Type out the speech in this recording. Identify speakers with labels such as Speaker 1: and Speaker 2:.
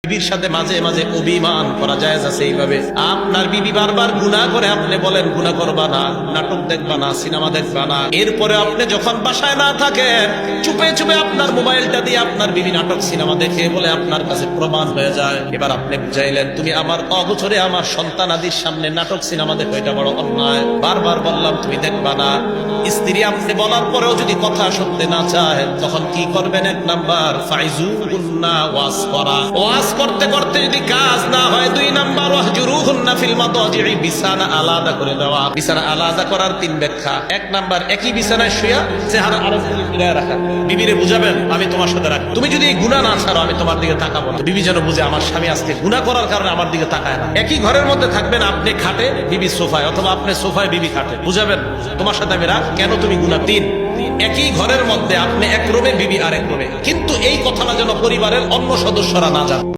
Speaker 1: বিবির সাথে মাঝে মাঝে অভিমান করা জায়েজ আছে। এইভাবে আপনার বিবি বারবার গুনাহ করে, আপনি বলেন গুনাহ করবা না, নাটক দেখবা না, সিনেমা দেখবা না, এরপরে আপনি যখন বাসায় না থাকেন চুপে চুপে আপনার মোবাইলটা দিয়ে আপনার বিবি নাটক সিনেমা দেখে বলে আপনার কাছে প্রমাণ হয়ে যায়। এবার আপনি বুঝাইলেন তুমি আমার অগোচরে আমার সন্তান আদির সামনে নাটক সিনেমা দেখো, এটা বড় অন্যায়। বারবার বললাম তুমি দেখবা না। স্ত্রী আপনি বলার পরেও যদি কথা শুনতে না চায় তখন কি করবেন? এক নাম্বার ফাইজুহুন্না ওয়াজ করা, ওয়াজ করতে করতে যদি কাজ না হয়, দুই নাম্বার ওয়াহজুরুহুন্না ফিল মাদাজি'i, বিছানা আলাদা করে দেওয়া। বিছানা আলাদা করার তিন ব্যাখ্যা। এক নাম্বার, একই বিছানায় শুয়া চেহারা আলাদা করে ফিরায় রাখা। বিবিরে বুঝাবেন আমি তোমার সাথে রাখবো, তুমি যদি এই গুনাহ না ছাড়ো আমি তোমার দিকে তাকাবো না। বিবি যেন বুঝে আমার স্বামী আজকে গুনাহ করার কারণে আমার দিকে তাকায় না। একই ঘরের মধ্যে থাকবেন, আপনি খাটে বিবি সোফায়, অথবা আপনি সোফায় বিবি খাটে, বুঝাবেন তোমার সাথে আমি রাখ, কেন তুমি গুনাহ। তিন, একই ঘরের মধ্যে আপনি এক রুমে বিবি আর এক রুমে, কিন্তু এই কথাটা যেন পরিবারের অন্য সদস্যরা না জানে।